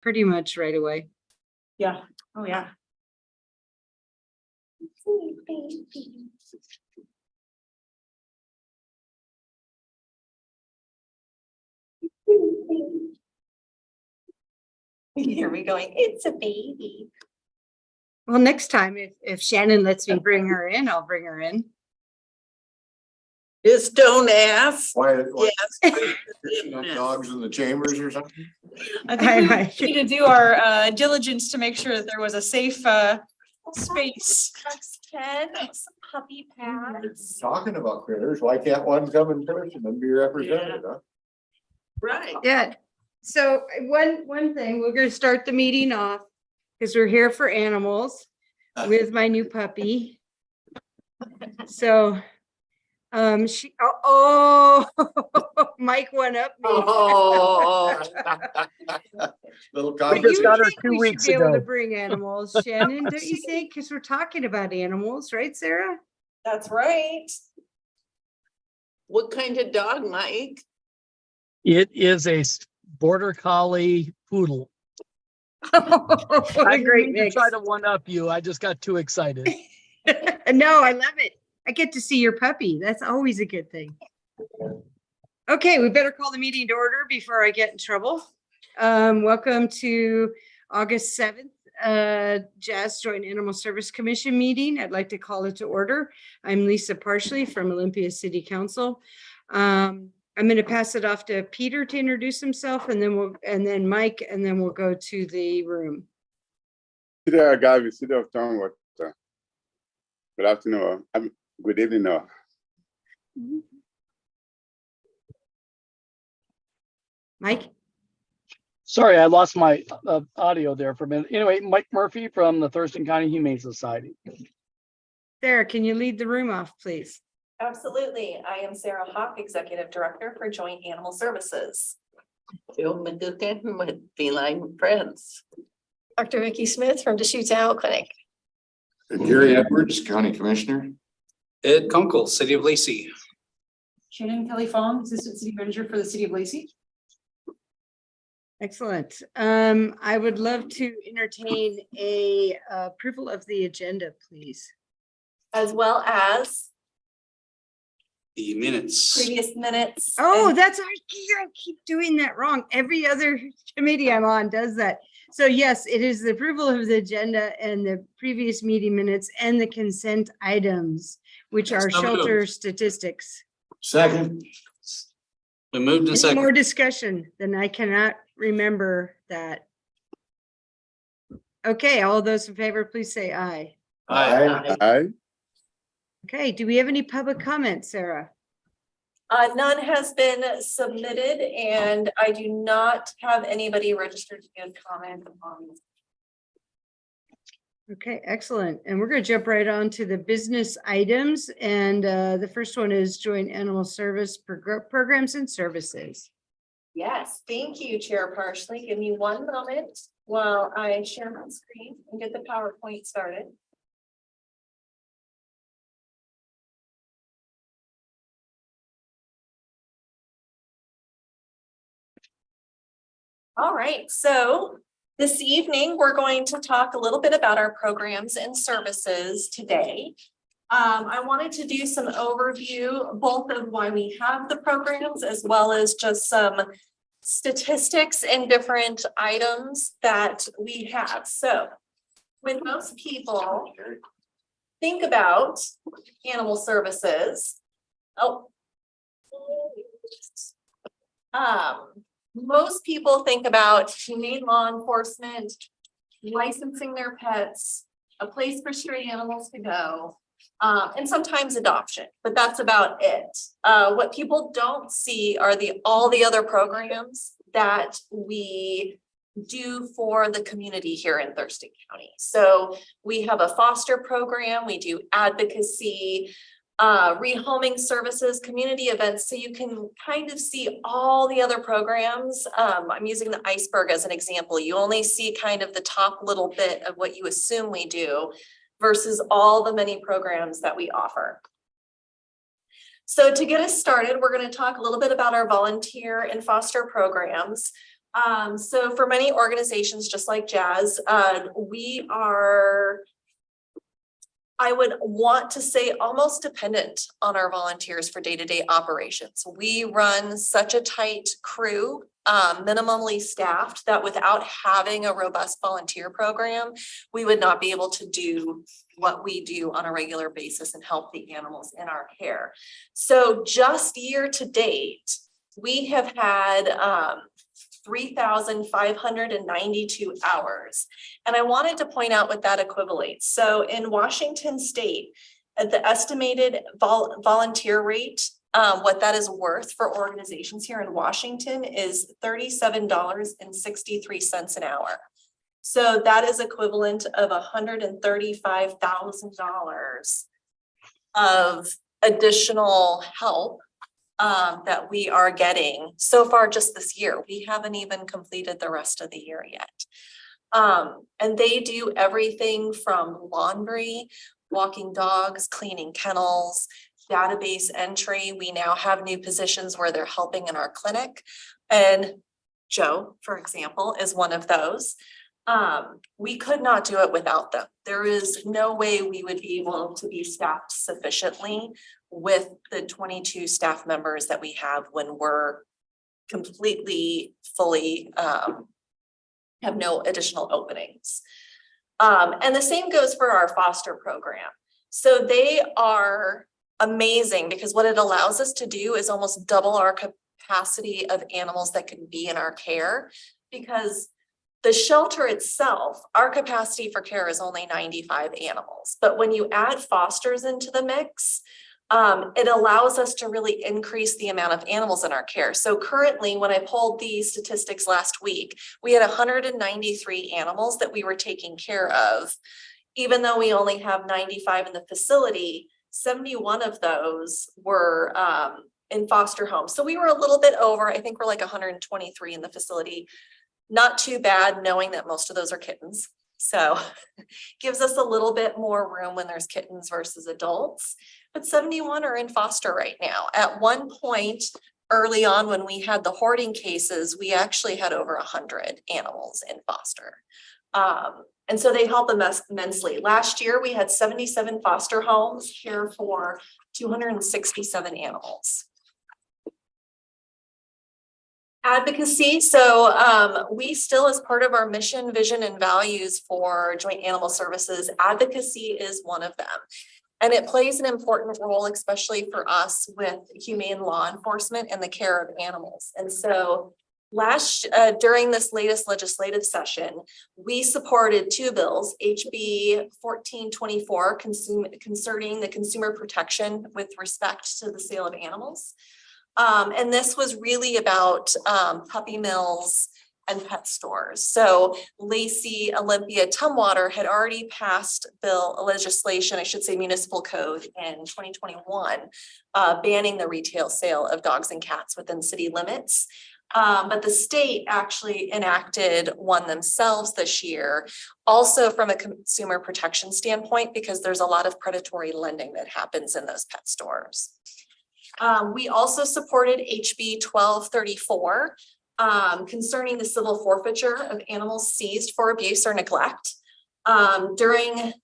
pretty much right away. Yeah. Oh, yeah. Here we going. It's a baby. Well, next time, if Shannon lets me bring her in, I'll bring her in. Just don't ask. Why Yes. dogs in the chambers or something? I think we need to do our diligence to make sure that there was a safe space. Ken, some puppy pads. Talking about critters, why can't one come in person and be represented, huh? Right. Yeah. So one thing, we're gonna start the meeting off because we're here for animals with my new puppy. So, Mike went up me. Oh. Little We cock. just got her think 2 we should weeks be able to ago. bring animals, Shannon, don't you think? Because we're talking about animals, right, Sarah? That's right. What kind of dog, Mike? It is a border collie poodle. What I a didn't great mean to mix. try to one up you. I just got too excited. No, I love it. I get to see your puppy. That's always a good thing. Okay, we better call the meeting to order before I get in trouble. Welcome to August 7th, Jazz Joint Animal Service Commission meeting. I'd like to call it to order. I'm Lisa Parsley from Olympia City Council. I'm going to pass it off to Peter to introduce himself, and then Mike, and then we'll go to the room. Good afternoon. Good evening. Mike? Sorry, I lost my audio there for a minute. Anyway, Mike Murphy from the Thurston County Humane Society. Sarah, can you lead the room off, please? Absolutely. I am Sarah Hawk, Executive Director for Joint Animal Services. Joe McGuckin with Feline Friends. Dr. Vicki Smith from Deschutes Animal Clinic. Gary Edwards, County Commissioner. Ed Kunkel, City of Lacey. Shannon Kelly Fong, Assistant City Manager for the City of Lacey. Excellent. I would love to entertain a approval of the agenda, please. As well as The minutes. previous minutes. Oh, and- that's, I keep doing that wrong. Every other committee I'm on does that. So yes, it is the approval of the agenda and the previous meeting minutes and the consent items, which are So moved. shelter statistics. Second. We moved in Any more second. discussion? Then I cannot remember that. Okay, all those in favor, please say aye. Aye. Aye. Okay, do we have any public comments, Sarah? None has been submitted and I do not have anybody registered to give comment on this. Okay, excellent. And we're going to jump right on to the business items. And the first one is joint animal service programs and services. Yes, thank you, Chair Parsley. Give me one moment while I share my screen and get the PowerPoint started. All right, so this evening, we're going to talk a little bit about our programs and services today. I wanted to do some overview, both of why we have the programs, as well as just some statistics and different items that we have. So when most people think about animal services, most people think about humane law enforcement, licensing their pets, a place for stray animals to go, and sometimes adoption, but that's about it. What people don't see are all the other programs that we do for the community here in Thurston County. So we have a foster program, we do advocacy, rehoming services, community events, so you can kind of see all the other programs. I'm using the iceberg as an example. You only see kind of the top little bit of what you assume we do versus all the many programs that we offer. So to get us started, we're going to talk a little bit about our volunteer and foster programs. So for many organizations, just like Jazz, we are, I would want to say, almost dependent on our volunteers for day-to-day operations. We run such a tight crew, minimally staffed, that without having a robust volunteer program, we would not be able to do what we do on a regular basis and help the animals in our care. So just year to date, we have had 3,592 hours. And I wanted to point out what that equivalates. So in Washington State, at the estimated volunteer rate, what that is worth for organizations here in Washington is $37.63 an hour. So that is equivalent of $135,000 of additional help that we are getting so far just this year. We haven't even completed the rest of the year yet. And they do everything from laundry, walking dogs, cleaning kennels, database entry. We now have new positions where they're helping in our clinic. And Joe, for example, is one of those. We could not do it without them. There is no way we would be able to be staffed sufficiently with the 22 staff members that we have when we're completely fully have no additional openings. And the same goes for our foster program. So they are amazing because what it allows us to do is almost double our capacity of animals that can be in our care, because the shelter itself, our capacity for care is only 95 animals. But when you add fosters into the mix, it allows us to really increase the amount of animals in our care. So currently, when I pulled these statistics last week, we had 193 animals that we were taking care of. Even though we only have 95 in the facility, 71 of those were in foster homes. So we were a little bit over, I think we're like 123 in the facility. Not too bad, knowing that most of those are kittens. So gives us a little bit more room when there's kittens versus adults, but 71 are in foster right now. At one point early on, when we had the hoarding cases, we actually had over 100 animals in foster. And so they help immensely. Last year, we had 77 foster homes care for 267 animals. Advocacy. So we still, as part of our mission, vision, and values for Joint Animal Services, advocacy is one of them. And it plays an important role, especially for us with humane law enforcement and the care of animals. And so during this latest legislative session, we supported two bills, HB 1424 concerning the consumer protection with respect to the sale of animals. And this was really about puppy mills and pet stores. So Lacey Olympia Tumwater had already passed legislation, I should say municipal code in 2021, banning the retail sale of dogs and cats within city limits. But the state actually enacted one themselves this year, also from a consumer protection standpoint, because there's a lot of predatory lending that happens in those pet stores. We also supported HB 1234 concerning the civil forfeiture of animals seized for abuse or neglect during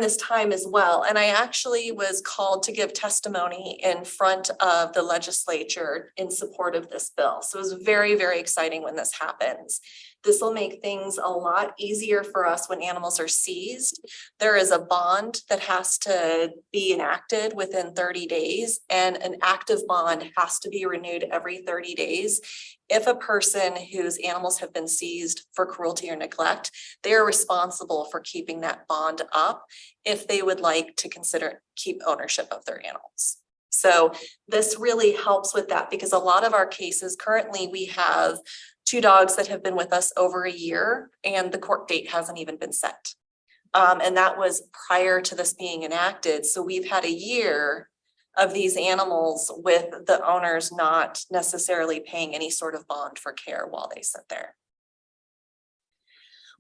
this time as well. And I actually was called to give testimony in front of the legislature in support of this bill. So it was very, very exciting when this happens. This will make things a lot easier for us when animals are seized. There is a bond that has to be enacted within 30 days, and an active bond has to be renewed every 30 days. If a person whose animals have been seized for cruelty or neglect, they are responsible for keeping that bond up if they would like to keep ownership of their animals. So this really helps with that, because a lot of our cases currently, we have 2 dogs that have been with us over a year and the court date hasn't even been set. And that was prior to this being enacted. So we've had a year of these animals with the owners not necessarily paying any sort of bond for care while they sit there.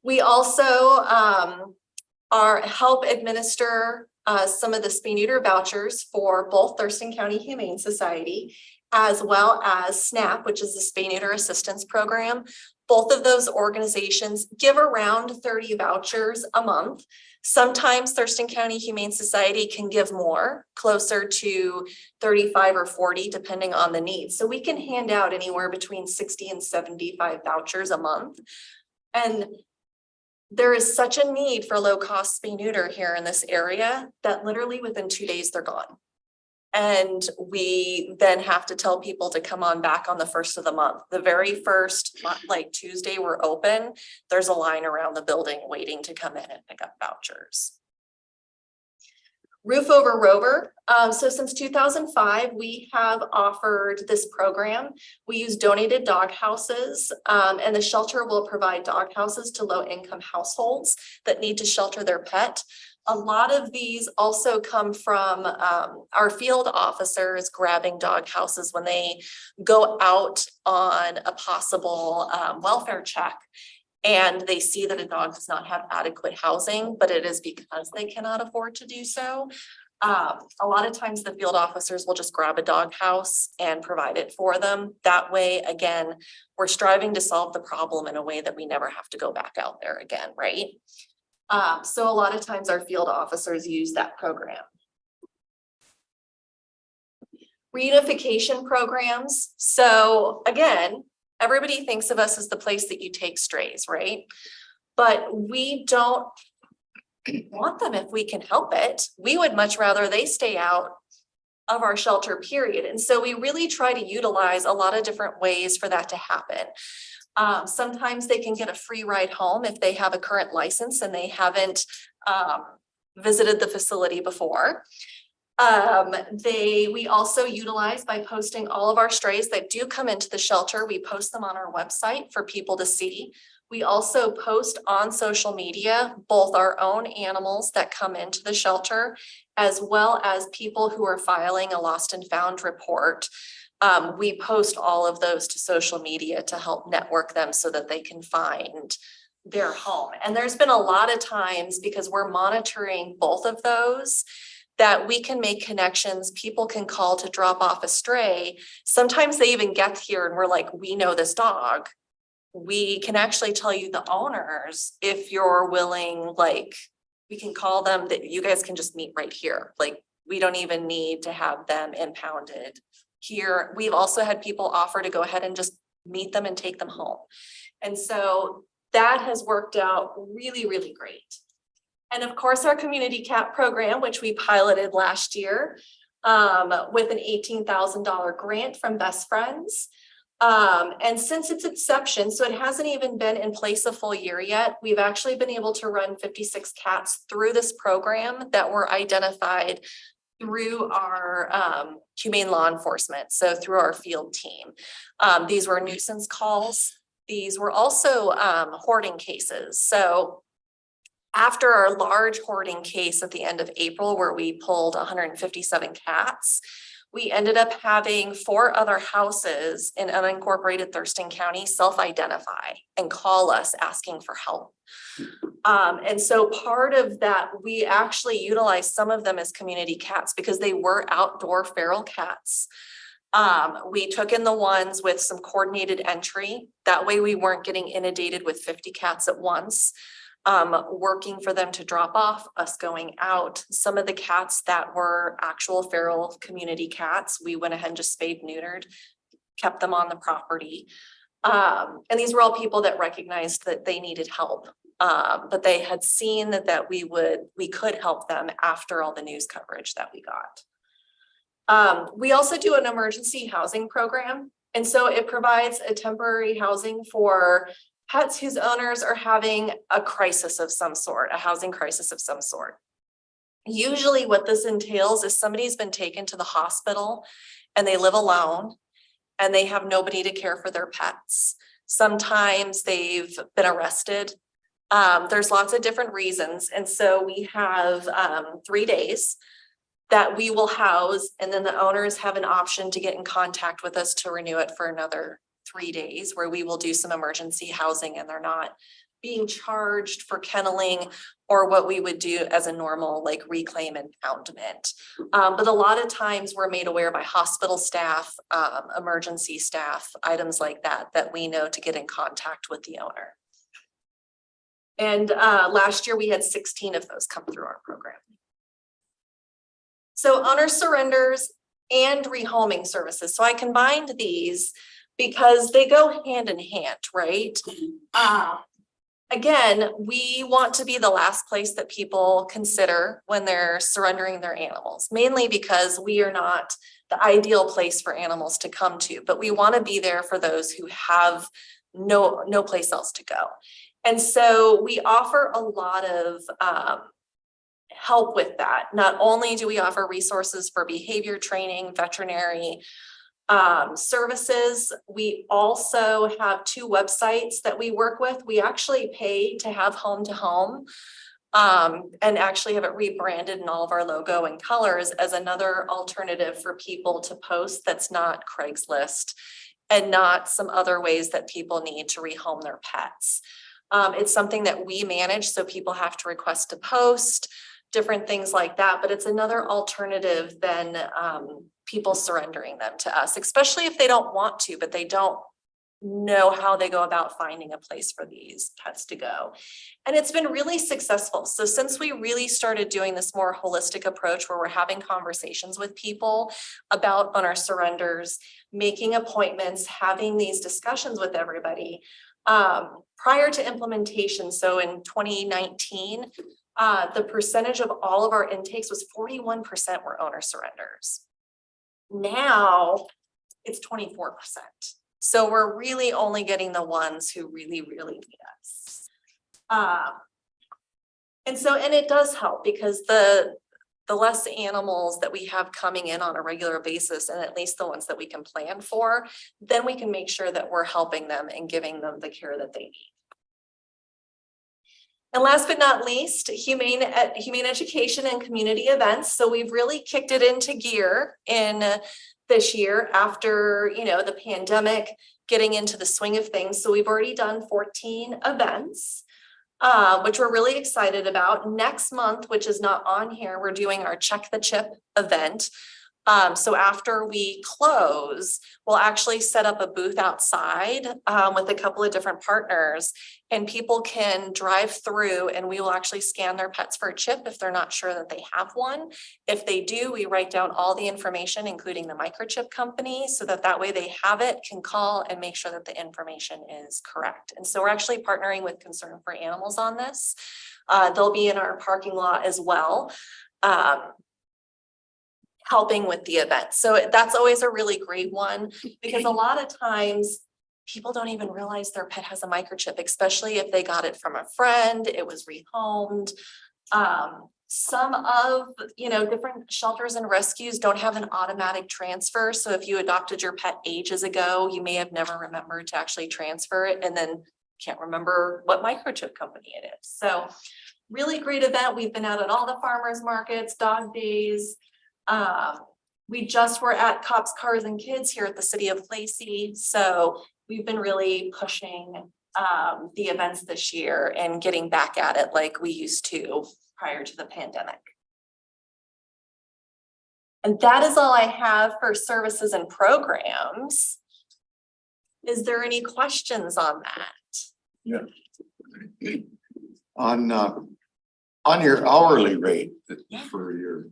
We also help administer some of the spay-neuter vouchers for both Thurston County Humane Society, as well as SNAP, which is the Spay Neuter Assistance Program. Both of those organizations give around 30 vouchers a month. Sometimes Thurston County Humane Society can give more, closer to 35 or 40, depending on the needs. So we can hand out anywhere between 60 and 75 vouchers a month. And there is such a need for low-cost spay neuter here in this area that literally within 2 days they're gone. And we then have to tell people to come on back on the first of the month. The very first, like Tuesday, we're open. There's a line around the building waiting to come in and pick up vouchers. Roof Over Rover. So since 2005, we have offered this program. We use donated dog houses, and the shelter will provide dog houses to low-income households that need to shelter their pet. A lot of these also come from our field officers grabbing dog houses when they go out on a possible welfare check and they see that a dog does not have adequate housing, but it is because they cannot afford to do so. A lot of times the field officers will just grab a dog house and provide it for them. That way, again, we're striving to solve the problem in a way that we never have to go back out there again, right? So a lot of times our field officers use that program. Reunification programs. So again, everybody thinks of us as the place that you take strays, right? But we don't want them if we can help it. We would much rather they stay out of our shelter, period. And so we really try to utilize a lot of different ways for that to happen. Sometimes they can get a free ride home if they have a current license and they haven't visited the facility before. We also utilize by posting all of our strays that do come into the shelter. We post them on our website for people to see. We also post on social media, both our own animals that come into the shelter, as well as people who are filing a lost and found report. We post all of those to social media to help network them so that they can find their home. And there's been a lot of times, because we're monitoring both of those, that we can make connections. People can call to drop off a stray. Sometimes they even get here and we're like, we know this dog. We can actually tell you the owners if you're willing, like we can call them that you guys can just meet right here. Like we don't even need to have them impounded here. We've also had people offer to go ahead and just meet them and take them home. And so that has worked out really, really great. And of course, our community cat program, which we piloted last year with an $18,000 grant from Best Friends. And since its inception, so it hasn't even been in place a full year yet, we've actually been able to run 56 cats through this program that were identified through our humane law enforcement, so through our field team. These were nuisance calls. These were also hoarding cases. So after our large hoarding case at the end of April, where we pulled 157 cats, we ended up having 4 other houses in unincorporated Thurston County self-identify and call us asking for help. And so part of that, we actually utilized some of them as community cats because they were outdoor feral cats. We took in the ones with some coordinated entry. That way we weren't getting inundated with 50 cats at once. Working for them to drop off, us going out. Some of the cats that were actual feral community cats, we went ahead and just spayed, neutered, kept them on the property. And these were all people that recognized that they needed help, but they had seen that we could help them after all the news coverage that we got. We also do an emergency housing program. And so it provides a temporary housing for pets whose owners are having a crisis of some sort, a housing crisis of some sort. Usually what this entails is somebody's been taken to the hospital and they live alone and they have nobody to care for their pets. Sometimes they've been arrested. There's lots of different reasons. And so we have 3 days that we will house, and then the owners have an option to get in contact with us to renew it for another 3 days, where we will do some emergency housing and they're not being charged for kenneling or what we would do as a normal like reclaim and impoundment. But a lot of times we're made aware by hospital staff, emergency staff, items like that, that we know to get in contact with the owner. And last year we had 16 of those come through our program. So owner surrenders and rehoming services. So I combined these because they go hand in hand, right? Again, we want to be the last place that people consider when they're surrendering their animals, mainly because we are not the ideal place for animals to come to, but we want to be there for those who have no place else to go. And so we offer a lot of help with that. Not only do we offer resources for behavior training, veterinary services, we also have 2 websites that we work with. We actually pay to have home to home and actually have it rebranded in all of our logo and colors as another alternative for people to post that's not Craigslist and not some other ways that people need to rehome their pets. It's something that we manage, so people have to request to post, different things like that, but it's another alternative than people surrendering them to us, especially if they don't want to, but they don't know how they go about finding a place for these pets to go. And it's been really successful. So since we really started doing this more holistic approach where we're having conversations with people about owner surrenders, making appointments, having these discussions with everybody, prior to implementation, so in 2019, the percentage of all of our intakes was 41% were owner surrenders. Now it's 24%. So we're really only getting the ones who really, really need us. And it does help because the less animals that we have coming in on a regular basis, and at least the ones that we can plan for, then we can make sure that we're helping them and giving them the care that they need. And last but not least, humane education and community events. So we've really kicked it into gear in this year after, the pandemic, getting into the swing of things. So we've already done 14 events, which we're really excited about. Next month, which is not on here, we're doing our Check the Chip event. So after we close, we'll actually set up a booth outside with a couple of different partners, and people can drive through and we will actually scan their pets for a chip if they're not sure that they have one. If they do, we write down all the information, including the microchip company, so that way they have it, can call and make sure that the information is correct. And so we're actually partnering with Concern for Animals on this. They'll be in our parking lot as well. Helping with the event. So that's always a really great one because a lot of times people don't even realize their pet has a microchip, especially if they got it from a friend, it was rehomed. Some of, different shelters and rescues don't have an automatic transfer. So if you adopted your pet ages ago, you may have never remembered to actually transfer it and then can't remember what microchip company it is. So really great event. We've been out at all the farmers markets, dog days. We just were at Cops, Cars and Kids here at the city of Lacey. So we've been really pushing the events this year and getting back at it like we used to prior to the pandemic. And that is all I have for services and programs. Is there any questions on that? Yeah. On your hourly rate for your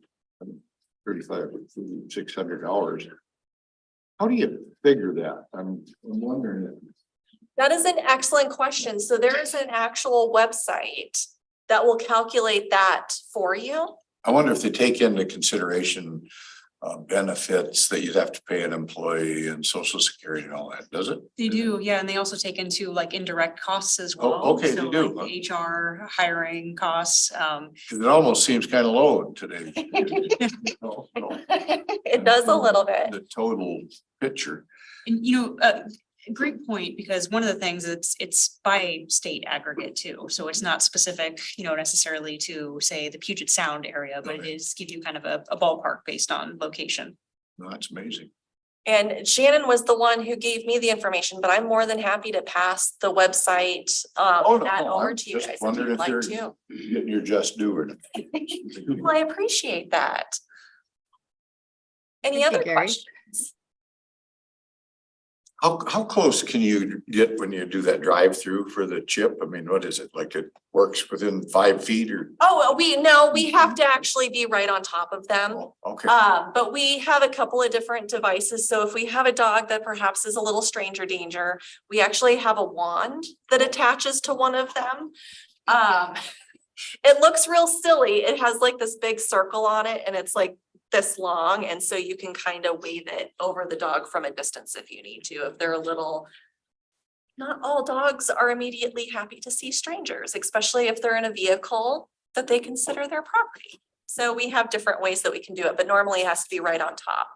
3,600 hours, how do you figure that? I'm wondering. That is an excellent question. So there is an actual website that will calculate that for you. I wonder if they take into consideration benefits that you'd have to pay an employee and Social Security and all that, does it? They do, yeah, and they also take into like indirect costs as Oh, well. okay, they So, do, like, HR, hiring costs. Because it almost seems kind of low today. No, It does a little bit. the total picture. And great point, because one of the things it's by state aggregate too. So it's not specific, necessarily to say the Puget Sound area, but it is give you kind of a ballpark based on location. No, that's amazing. And Shannon was the one who gave me the information, but I'm more than happy to pass the website Oh, that no, over I'm to you just guys if wondering you'd if like you're to. getting your just due or not. Well, I appreciate that. Any Thank you, other Gary. questions? How close can you get when you do that drive-through for the chip? I mean, what is it? Like it works within 5 feet or? Oh, we have to actually be right on top of them. Oh, okay, But we have a couple of different devices. So if we have a dog that perhaps is a little stranger danger, we actually have a wand that attaches to one of them. It looks real silly. It has like this big circle on it and it's like this long. And so you can kind of wave it over the dog from a distance if you need to, if they're a little. Not all dogs are immediately happy to see strangers, especially if they're in a vehicle that they consider their property. So we have different ways that we can do it, but normally it has to be right on top.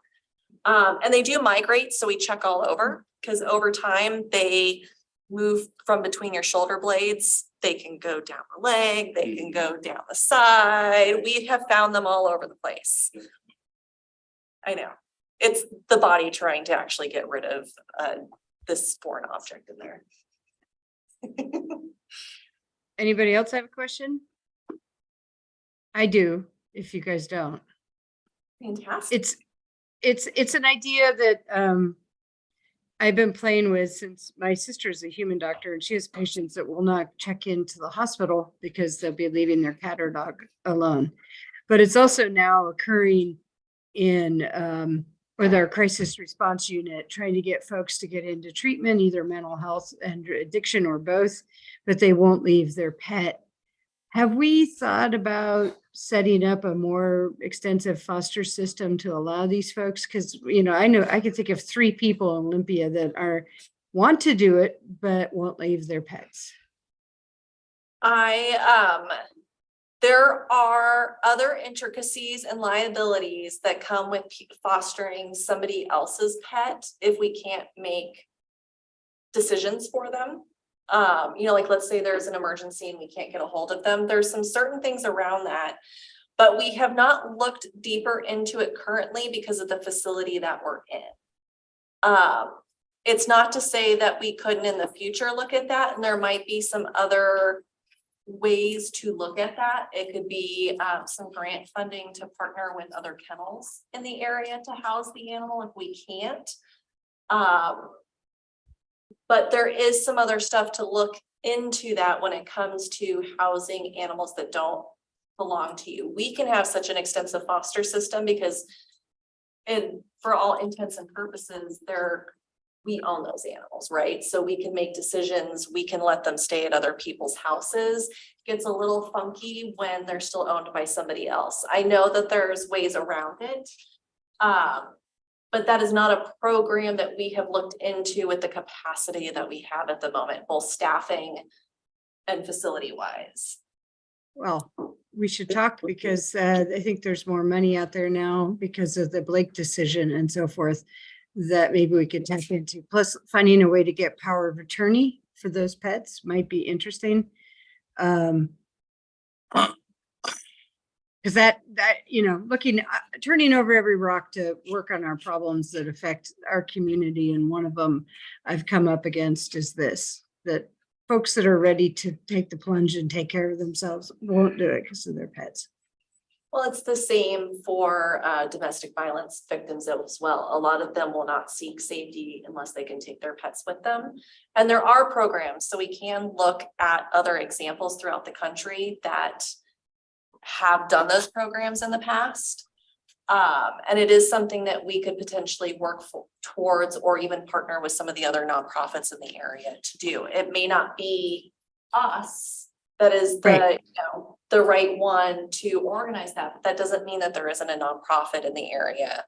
And they do migrate, so we check all over, because over time they move from between your shoulder blades. They can go down the leg, they can go down the side. We have found them all over the place. I know, it's the body trying to actually get rid of this foreign object in there. Anybody else have a question? I do, if you guys don't. Fantastic. It's an idea that I've been playing with since my sister's a human doctor and she has patients that will not check into the hospital because they'll be leaving their cat or dog alone. But it's also now occurring in with our crisis response unit, trying to get folks to get into treatment, either mental health and addiction or both, but they won't leave their pet. Have we thought about setting up a more extensive foster system to allow these folks? Because, you know I can think of 3 people in Olympia that want to do it, but won't leave their pets. There are other intricacies and liabilities that come with fostering somebody else's pet if we can't make decisions for them. Like let's say there's an emergency and we can't get a hold of them. There's some certain things around that, but we have not looked deeper into it currently because of the facility that we're in. It's not to say that we couldn't in the future look at that, and there might be some other ways to look at that. It could be some grant funding to partner with other kennels in the area to house the animal if we can't. But there is some other stuff to look into that when it comes to housing animals that don't belong to you. We can have such an extensive foster system because for all intents and purposes, we own those animals, right? So we can make decisions, we can let them stay at other people's houses. It gets a little funky when they're still owned by somebody else. I know that there's ways around it. But that is not a program that we have looked into with the capacity that we have at the moment, both staffing and facility wise. Well, we should talk because I think there's more money out there now because of the Blake decision and so forth that maybe we could tap into. Plus, finding a way to get power of attorney for those pets might be interesting. Because that turning over every rock to work on our problems that affect our community, and one of them I've come up against is this: that folks that are ready to take the plunge and take care of themselves won't do it because of their pets. Well, it's the same for domestic violence victims as well. A lot of them will not seek safety unless they can take their pets with them. And there are programs, so we can look at other examples throughout the country that have done those programs in the past. And it is something that we could potentially work towards or even partner with some of the other nonprofits in the area to do. It may not be us that is the right one to organize that, but that doesn't mean that there isn't a nonprofit in the area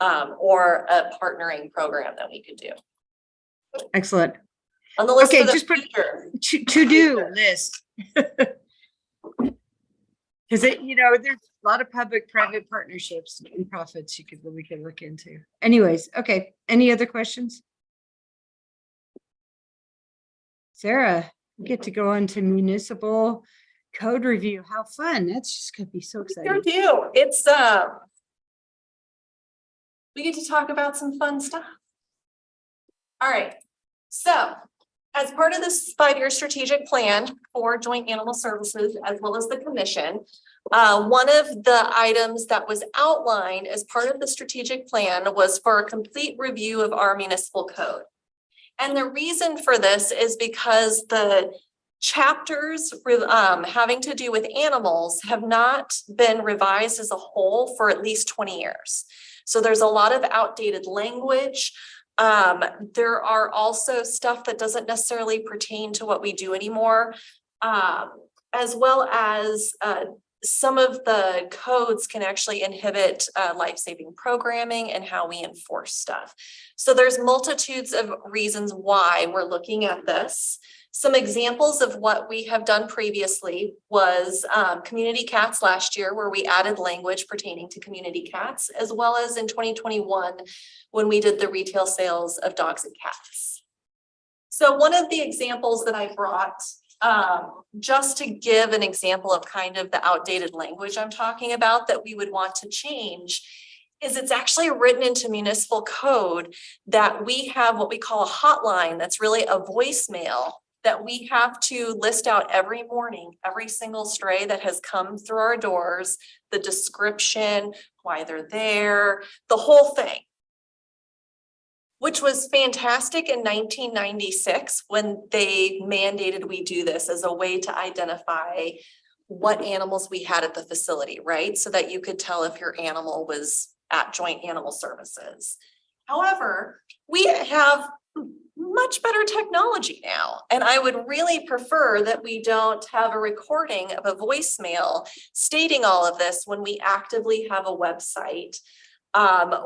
or a partnering program that we could do. Excellent. On the list Okay, for the just put future. to-do list. Because there's a lot of public-private partnerships and profits we could look into. Anyways, okay. Any other questions? Sarah, you get to go on to municipal code review. How fun. That's just gonna be so exciting. Sure do. It's we get to talk about some fun stuff. All right, so as part of this 5-year strategic plan for Joint Animal Services, as well as the commission, one of the items that was outlined as part of the strategic plan was for a complete review of our municipal code. And the reason for this is because the chapters having to do with animals have not been revised as a whole for at least 20 years. So there's a lot of outdated language. There are also stuff that doesn't necessarily pertain to what we do anymore, as well as some of the codes can actually inhibit life-saving programming and how we enforce stuff. So there's multitudes of reasons why we're looking at this. Some examples of what we have done previously was community cats last year, where we added language pertaining to community cats, as well as in 2021, when we did the retail sales of dogs and cats. So one of the examples that I brought, just to give an example of kind of the outdated language I'm talking about that we would want to change, is it's actually written into municipal code that we have what we call a hotline that's really a voicemail that we have to list out every morning, every single stray that has come through our doors, the description, why they're there, the whole thing. Which was fantastic in 1996 when they mandated we do this as a way to identify what animals we had at the facility, right? So that you could tell if your animal was at Joint Animal Services. However, we have much better technology now. And I would really prefer that we don't have a recording of a voicemail stating all of this when we actively have a website,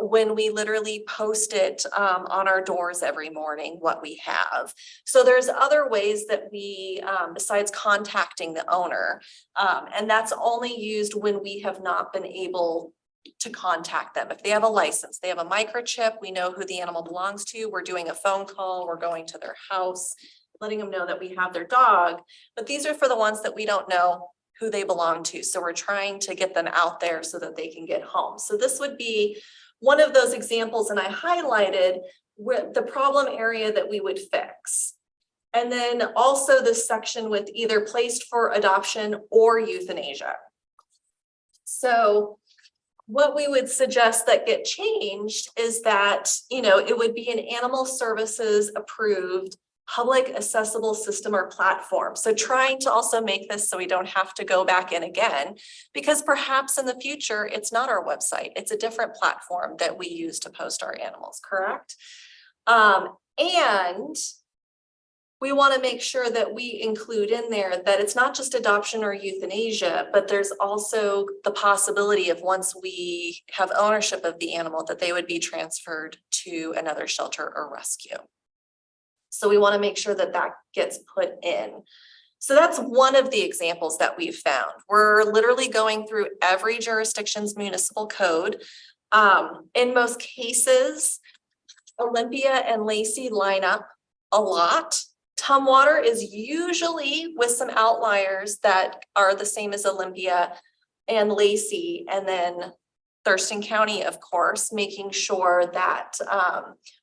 when we literally post it on our doors every morning, what we have. So there's other ways that we, besides contacting the owner, and that's only used when we have not been able to contact them. If they have a license, they have a microchip, we know who the animal belongs to, we're doing a phone call, we're going to their house, letting them know that we have their dog. But these are for the ones that we don't know who they belong to. So we're trying to get them out there so that they can get home. So this would be one of those examples, and I highlighted with the problem area that we would fix. And then also this section with either placed for adoption or euthanasia. So what we would suggest that get changed is that, you know, it would be an animal services approved public accessible system or platform. So trying to also make this so we don't have to go back in again, because perhaps in the future, it's not our website, it's a different platform that we use to post our animals, correct? And we want to make sure that we include in there that it's not just adoption or euthanasia, but there's also the possibility of once we have ownership of the animal, that they would be transferred to another shelter or rescue. So we want to make sure that that gets put in. So that's one of the examples that we've found. We're literally going through every jurisdiction's municipal code. In most cases, Olympia and Lacey line up a lot. Tumwater is usually with some outliers that are the same as Olympia and Lacey, and then Thurston County, of course, making sure that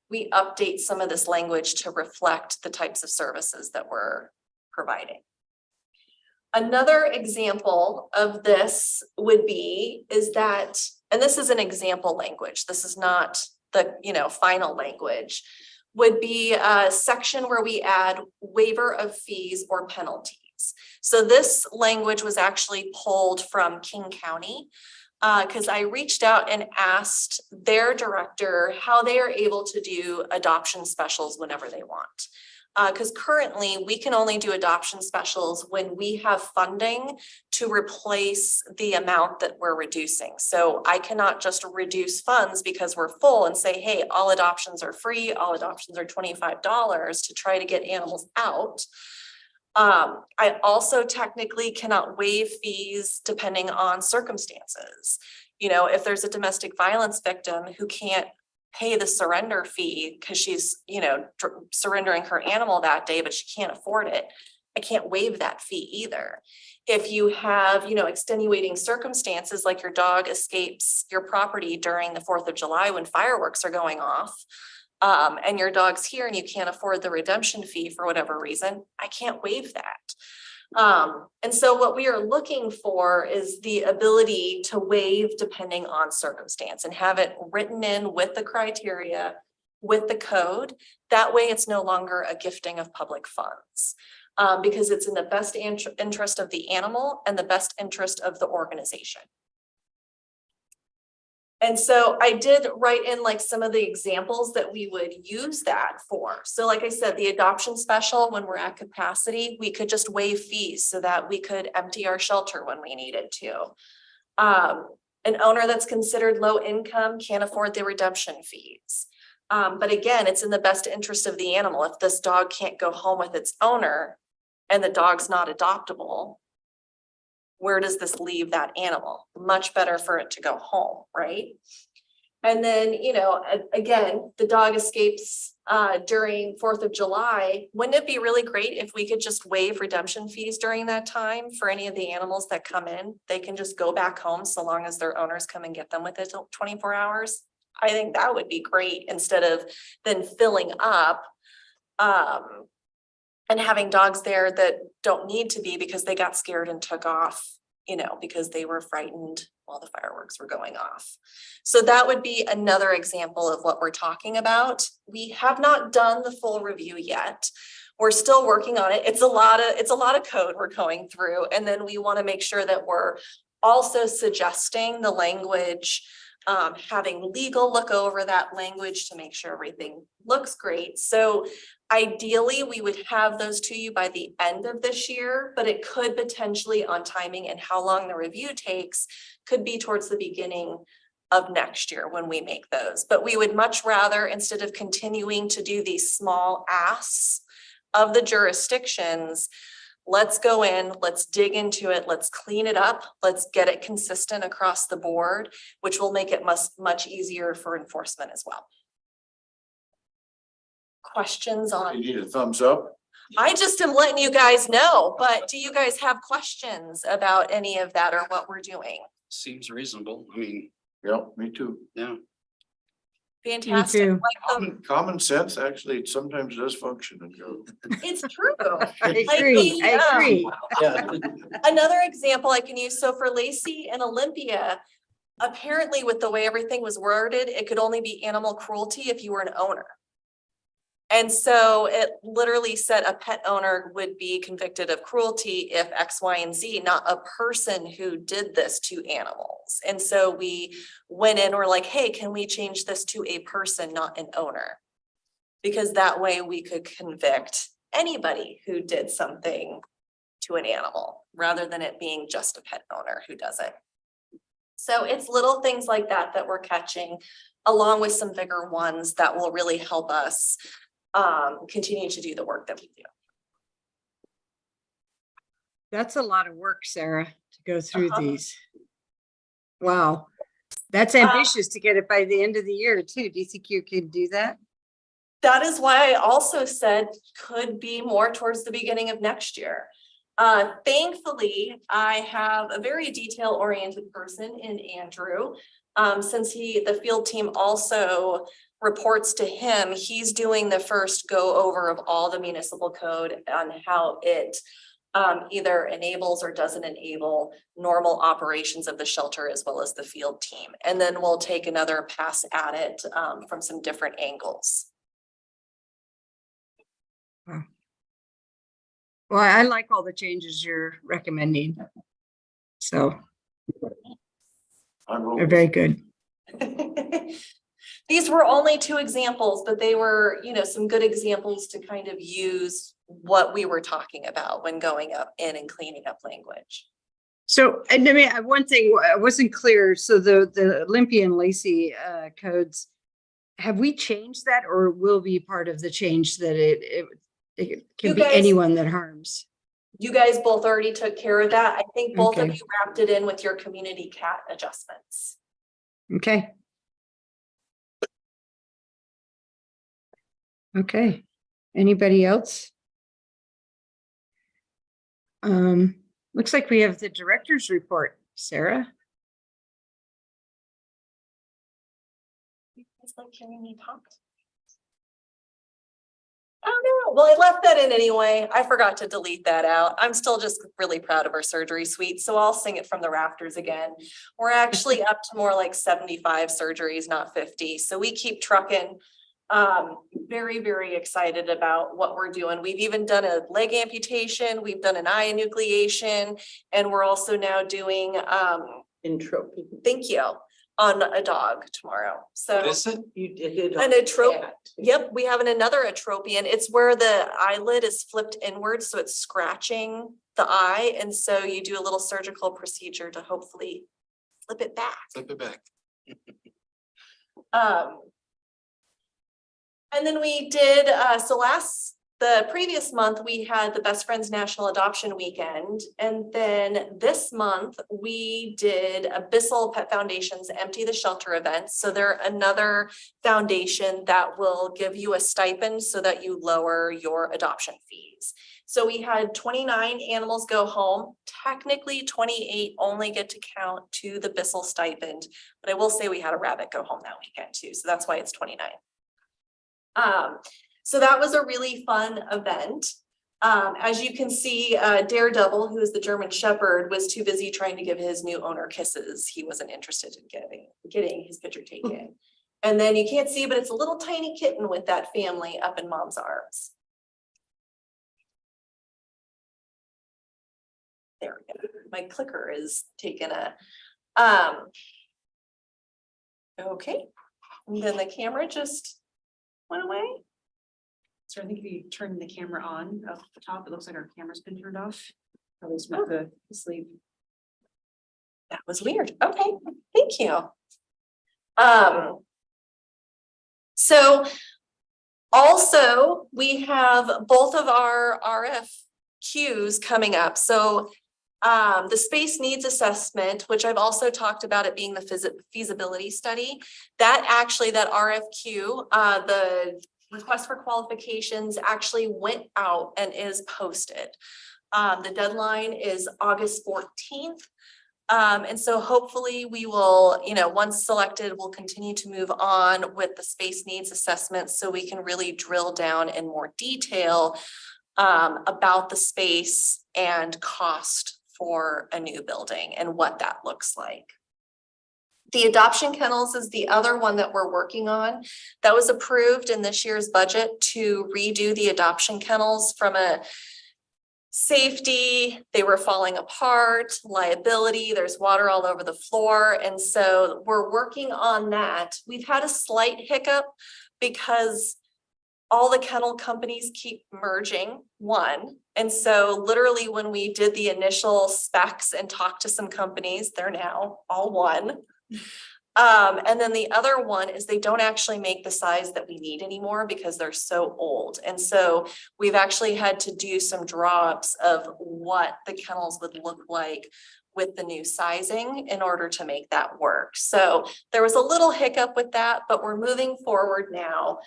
we update some of this language to reflect the types of services that we're providing. Another example of this would be is that, and this is an example language, this is not the final language, would be a section where we add waiver of fees or penalties. So this language was actually pulled from King County because I reached out and asked their director how they are able to do adoption specials whenever they want. Because currently we can only do adoption specials when we have funding to replace the amount that we're reducing. So I cannot just reduce funds because we're full and say, hey, all adoptions are free, all adoptions are $25 to try to get animals out. I also technically cannot waive fees depending on circumstances. You know, if there's a domestic violence victim who can't pay the surrender fee because she's, surrendering her animal that day, but she can't afford it, I can't waive that fee either. If you have, extenuating circumstances like your dog escapes your property during the 4th of July when fireworks are going off, and your dog's here and you can't afford the redemption fee for whatever reason, I can't waive that. And so what we are looking for is the ability to waive depending on circumstance and have it written in with the criteria, with the code. That way it's no longer a gifting of public funds. Because it's in the best interest of the animal and the best interest of the organization. And so I did write in like some of the examples that we would use that for. So like I said, the adoption special, when we're at capacity, we could just waive fees so that we could empty our shelter when we needed to. An owner that's considered low income can't afford the redemption fees. But again, it's in the best interest of the animal. If this dog can't go home with its owner and the dog's not adoptable, where does this leave that animal? Much better for it to go home, right? And then, again, the dog escapes during 4th of July. Wouldn't it be really great if we could just waive redemption fees during that time for any of the animals that come in? They can just go back home so long as their owners come and get them within 24 hours. I think that would be great instead of then filling up and having dogs there that don't need to be because they got scared and took off, because they were frightened while the fireworks were going off. So that would be another example of what we're talking about. We have not done the full review yet. We're still working on it. It's a lot of code we're going through. And then we want to make sure that we're also suggesting the language, having legal look over that language to make sure everything looks great. So ideally, we would have those to you by the end of this year, but it could potentially, on timing and how long the review takes, could be towards the beginning of next year when we make those. But we would much rather, instead of continuing to do these small asks of the jurisdictions, let's go in, let's dig into it, let's clean it up, let's get it consistent across the board, which will make it much easier for enforcement as well. Questions on? You need a thumbs up? I just am letting you guys know, but do you guys have questions about any of that or what we're doing? Seems reasonable. I mean, Yeah, me too. yeah. Fantastic. too. Like Common sense actually sometimes does function and go. it's true. I agree, I agree. Yeah. Another example I can use, so for Lacey and Olympia, apparently with the way everything was worded, it could only be animal cruelty if you were an owner. And so it literally said a pet owner would be convicted of cruelty if X, Y, and Z, not a person who did this to animals. And so we went in, we're like, hey, can we change this to a person, not an owner? Because that way we could convict anybody who did something to an animal rather than it being just a pet owner who does it. So it's little things like that that we're catching, along with some bigger ones that will really help us continue to do the work that we do. That's a lot of work, Sarah, to go through these. Wow. That's ambitious to get it by the end of the year too. DCQ can do that? That is why I also said could be more towards the beginning of next year. Thankfully, I have a very detail-oriented person in Andrew. Since the field team also reports to him, he's doing the first go over of all the municipal code on how it either enables or doesn't enable normal operations of the shelter as well as the field team. And then we'll take another pass at it from some different angles. Well, I like all the changes you're recommending. So they're very good. These were only 2 examples, but they were, some good examples to kind of use what we were talking about when going up in and cleaning up language. So, and I mean, one thing I wasn't clear. So the Olympia and Lacey codes, have we changed that, or will be part of the change that it can be anyone that harms? You guys both already took care of that. I think both of Okay. you wrapped it in with your community cat adjustments. Okay. Okay. Anybody else? Looks like we have the director's report, Sarah. It's like hearing me talk. Oh no, well, I left that in anyway. I forgot to delete that out. I'm still just really proud of our surgery suite, so I'll sing it from the rafters again. We're actually up to more like 75 surgeries, not 50, so we keep trucking. Very, very excited about what we're doing. We've even done a leg amputation, we've done an eye enucleation, and we're also now doing, Entropy. thank you, on a dog tomorrow, so. What is it? You did it. An on atropian. cat. Yep, we have another atropian. It's where the eyelid is flipped inward, so it's scratching the eye. And so you do a little surgical procedure to hopefully flip it back. Flip it back. And then we did, the previous month, we had the Best Friends National Adoption Weekend. And then this month, we did a Bissell Pet Foundation's Empty the Shelter event. So they're another foundation that will give you a stipend so that you lower your adoption fees. So we had 29 animals go home. Technically, 28 only get to count to the Bissell stipend. But I will say we had a rabbit go home that weekend too. So that's why it's 29. So that was a really fun event. As you can see, Daredevil, who is the German Shepherd, was too busy trying to give his new owner kisses. He wasn't interested in getting his picture taken. And then you can't see, but it's a little tiny kitten with that family up in mom's arms. There we go. My clicker is taking a, okay. And then the camera just went away. So I think if you turn the camera on up the top, it looks like our camera's been turned off. Probably just went to sleep. That was weird. Okay, thank you. So also we have both of our RFQs coming up. So the space needs assessment, which I've also talked about it being the feasibility study, that RFQ, the request for qualifications actually went out and is posted. The deadline is August 14th. And so hopefully we will, once selected, we'll continue to move on with the space needs assessment so we can really drill down in more detail about the space and cost for a new building and what that looks like. The adoption kennels is the other one that we're working on. That was approved in this year's budget to redo the adoption kennels from a safety, they were falling apart, liability, there's water all over the floor. And so we're working on that. We've had a slight hiccup because all the kennel companies keep merging one. And so literally when we did the initial specs and talked to some companies, they're now all one. And then the other one is they don't actually make the size that we need anymore because they're so old. And so we've actually had to do some draw-ups of what the kennels would look like with the new sizing in order to make that work. So there was a little hiccup with that, but we're moving forward now.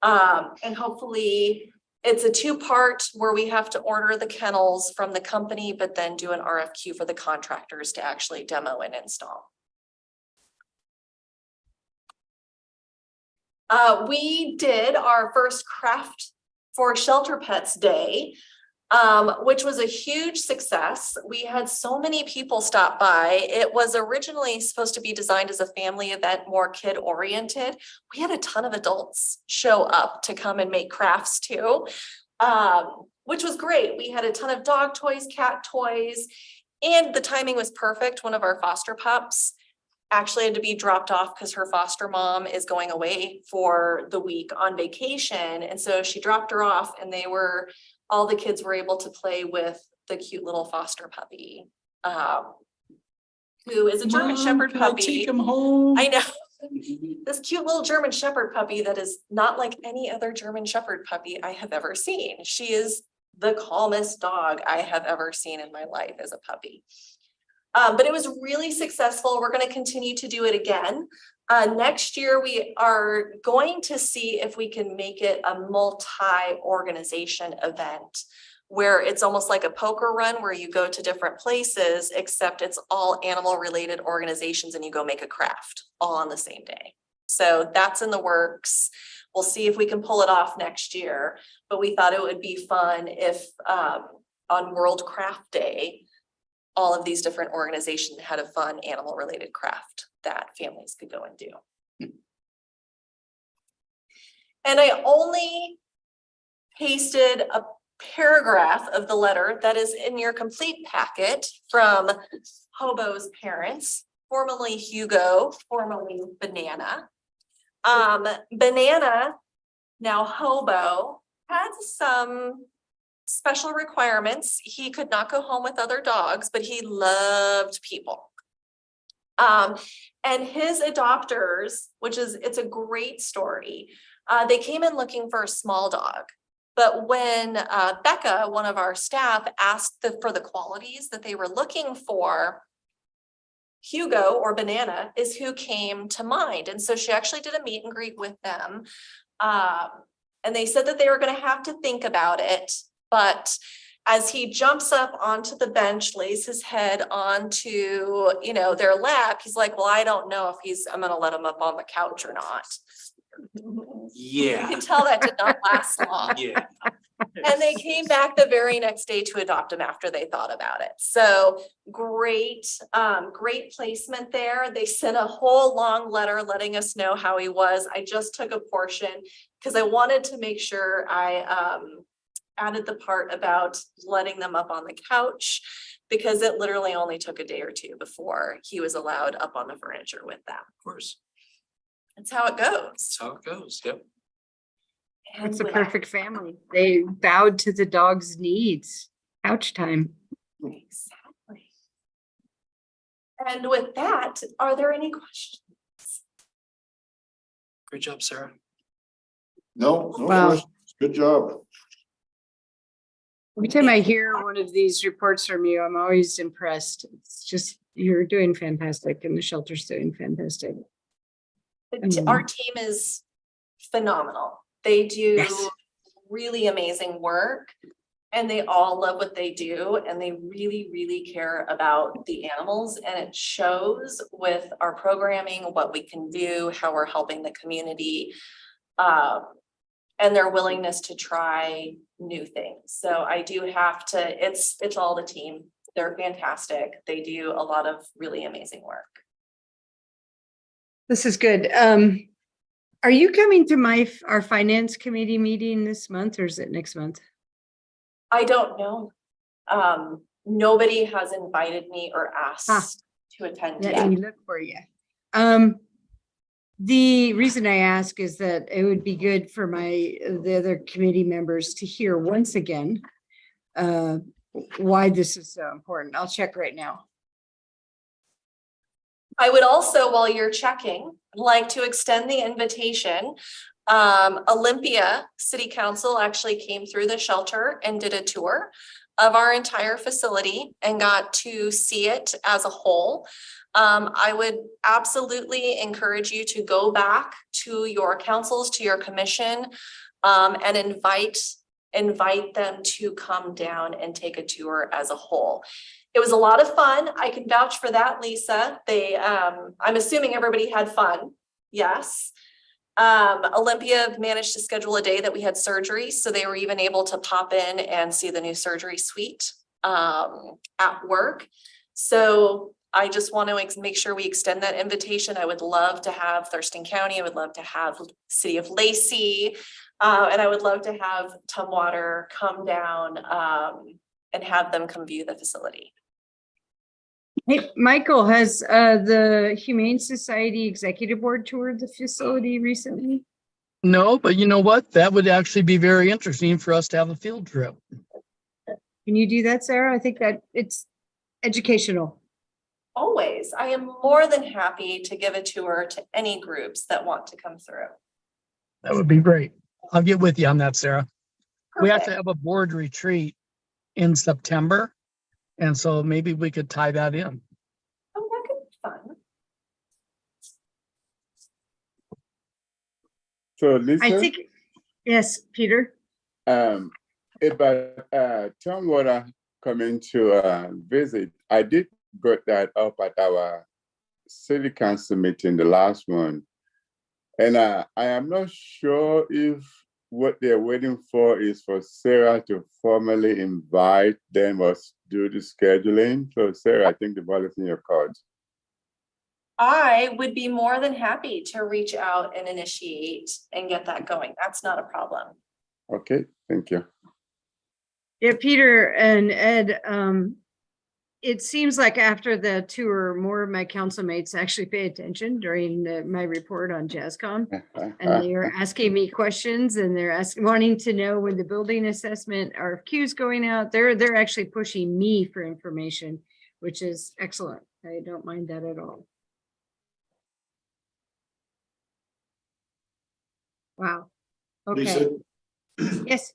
And hopefully it's a two-part where we have to order the kennels from the company, but then do an RFQ for the contractors to actually demo and install. We did our first Craft for Shelter Pets Day, which was a huge success. We had so many people stop by. It was originally supposed to be designed as a family event, more kid oriented. We had a ton of adults show up to come and make crafts too, which was great. We had a ton of dog toys, cat toys, and the timing was perfect. One of our foster pups actually had to be dropped off because her foster mom is going away for the week on vacation. And so she dropped her off and all the kids were able to play with the cute little foster puppy, who is a German Shepherd puppy. Take him home. I know. This cute little German Shepherd puppy that is not like any other German Shepherd puppy I have ever seen. She is the calmest dog I have ever seen in my life as a puppy. But it was really successful. We're going to continue to do it again. Next year, we are going to see if we can make it a multi-organization event where it's almost like a poker run where you go to different places, except it's all animal related organizations and you go make a craft all on the same day. So that's in the works. We'll see if we can pull it off next year, but we thought it would be fun if on World Craft Day, all of these different organizations had a fun animal related craft that families could go and do. And I only pasted a paragraph of the letter that is in your complete packet from Hobo's parents, formerly Hugo, formerly Banana. Banana, now Hobo, had some special requirements. He could not go home with other dogs, but he loved people. And his adopters, it's a great story. They came in looking for a small dog. But when Becca, one of our staff, asked for the qualities that they were looking for, Hugo or Banana is who came to mind. And so she actually did a meet and greet with them. And they said that they were going to have to think about it. But as he jumps up onto the bench, lays his head onto, their lap, he's like, well, I don't know if I'm going to let him up on the couch or not. You Yeah, can tell that did not last long. yeah. And they came back the very next day to adopt him after they thought about it. So great placement there. They sent a whole long letter letting us know how he was. I just took a portion because I wanted to make sure I added the part about letting them up on the couch, because it literally only took a day or two before he was allowed up on the furniture with them. Of course, That's how it goes. that's how it goes. Yep. And It's a with- perfect family. They bowed to the dog's needs. Couch time. Exactly. And with that, are there any questions? Great job, Sarah. No, Wow. questions. Good job. Every time I hear one of these reports from you, I'm always impressed. It's just, you're doing fantastic and the shelter's doing fantastic. Our team is phenomenal. They do Yes. really amazing work, and they all love what they do, and they really, really care about the animals, and it shows with our programming, what we can do, how we're helping the community, and their willingness to try new things. So I do have to, it's all the team. They're fantastic. They do a lot of really amazing work. This is good. Are you coming to our finance committee meeting this month, or is it next month? I don't know. Nobody has invited me or asked to attend Let yet. me look for you. The reason I ask is that it would be good for the other committee members to hear once again why this is so important. I'll check right now. I would also, while you're checking, like to extend the invitation. Olympia City Council actually came through the shelter and did a tour of our entire facility and got to see it as a whole. I would absolutely encourage you to go back to your councils, to your commission, and invite them to come down and take a tour as a whole. It was a lot of fun. I can vouch for that, Lisa. I'm assuming everybody had fun. Yes. Olympia managed to schedule a day that we had surgery, so they were even able to pop in and see the new surgery suite at work. So I just want to make sure we extend that invitation. I would love to have Thurston County. I would love to have City of Lacey, and I would love to have Tumwater come down and have them come view the facility. Hey, Michael, has the Humane Society Executive Board toured the facility recently? No, but you know what? That would actually be very interesting for us to have a field trip. Can you do that, Sarah? I think that it's educational. Always. I am more than happy to give a tour to any groups that want to come through. That would be great. I'll get with you on that, Sarah. We have to Perfect. have a board retreat in September. And so maybe we could tie that in. Oh, that could be fun. So I Lisa, think, yes, Peter. um, But Tom, when I coming to visit, I did brought that up at our city council meeting, the last one. And I am not sure if what they're waiting for is for Sarah to formally invite them or do the scheduling. So Sarah, I think the ball is in your court. I would be more than happy to reach out and initiate and get that going. That's not a problem. Okay, thank you. Yeah, Peter and Ed, it seems like after the tour, more of my council mates actually pay attention during my report on JASCOM. And they are asking me questions and they're wanting to know when the building assessment RFQ is going out. They're actually pushing me for information, which is excellent. I don't mind that at all. Wow. Okay. Lisa? Yes.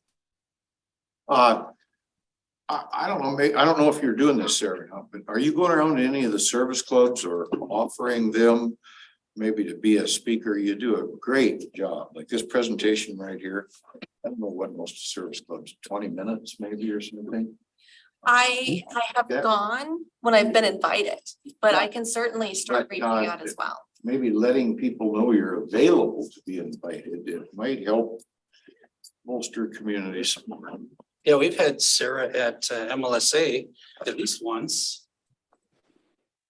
I don't know, I don't know if you're doing this, Sarah, but are you going around to any of the service clubs or offering them maybe to be a speaker? You do a great job, like this presentation right here. I don't know what most service clubs, 20 minutes maybe or something. I have Yeah. gone when I've been invited, but I can certainly start But, reaching out as well. Maybe letting people know you're available to be invited, it might help bolster community support. Yeah, we've had Sarah at MLSA at least once.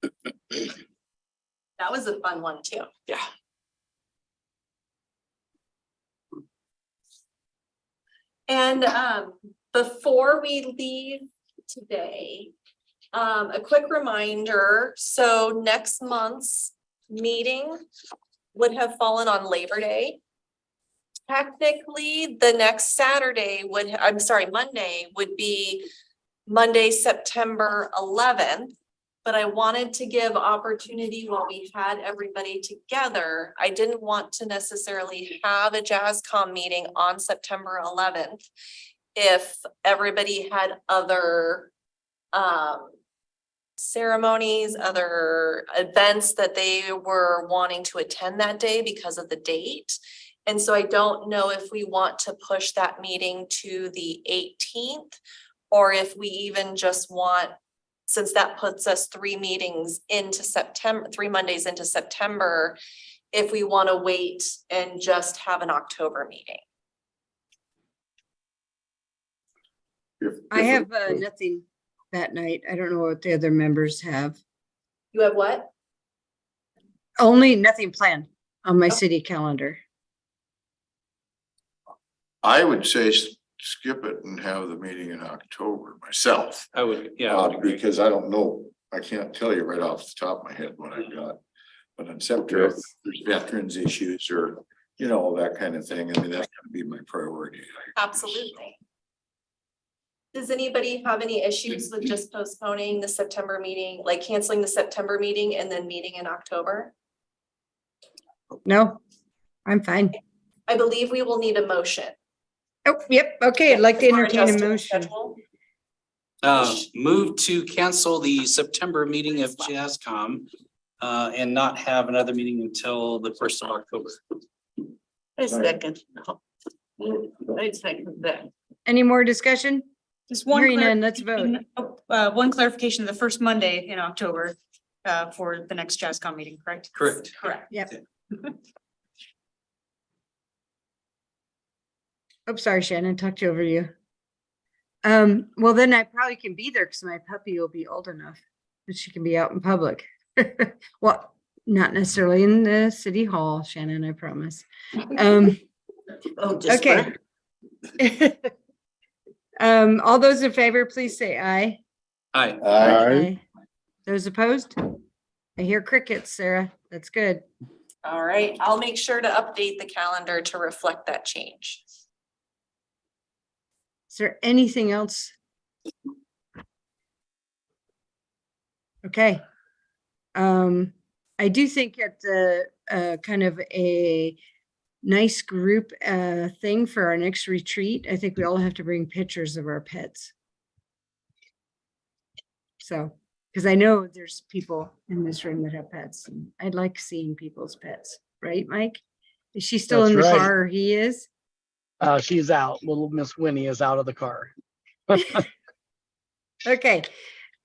That was a fun one too. Yeah. And before we leave today, a quick reminder, so next month's meeting would have fallen on Labor Day. Technically, the next Saturday Monday would be Monday, September 11th. But I wanted to give opportunity while we had everybody together. I didn't want to necessarily have a JASCOM meeting on September 11th. If everybody had other ceremonies, other events that they were wanting to attend that day because of the date. And so I don't know if we want to push that meeting to the 18th, or if we even just want, since that puts us 3 meetings into September, 3 Mondays into September, if we want to wait and just have an October meeting. I have nothing that night. I don't know what the other members have. You have what? Only nothing planned on my city calendar. I would say skip it and have the meeting in October myself. I would, yeah. I would agree. Because I don't know, I can't tell you right off the top of my head what I've got. But in September, Yes. there's veterans issues or, you know, that kind of thing. I mean, that's gonna be my priority. Absolutely. Does anybody have any issues with just postponing the September meeting, like canceling the September meeting and then meeting in October? No, I'm fine. I believe we will need a motion. Oh, yep. Okay, I'd like to Before entertain a adjusting the motion. schedule. Move to cancel the September meeting of JASCOM and not have another meeting until the 1st of October. I second. I second that. Any more discussion? Just one. Hearing none, let's vote. One clarification, the first Monday in October for the next JASCOM meeting, correct? Correct. Correct. Yep. Oh, sorry, Shannon, talked over you. Well, then I probably can be there because my puppy will be old enough that she can be out in public. Well, not necessarily in the city hall, Shannon, I promise. Oh, just Okay. All those in favor, please say aye. Aye. Aye. Those opposed? I hear crickets, Sarah. That's good. All right, I'll make sure to update the calendar to reflect that change. Is there anything else? Okay. I do think it's a kind of a nice group thing for our next retreat. I think we all have to bring pictures of our pets. So, because I know there's people in this room that have pets. And I'd like seeing people's pets, right, Mike? Is she still That's in the right. car or he is? She's out. Little Miss Winnie is out of the car. Okay.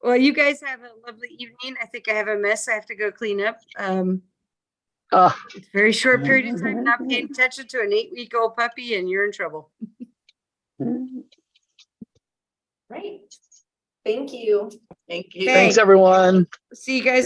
Well, you guys have a lovely evening. I think I have a mess I have to go clean up. It's a very short period of time not paying attention to an 8-week-old puppy and you're in trouble. Right. Thank you. Thank you. Okay. Thanks, everyone. See you guys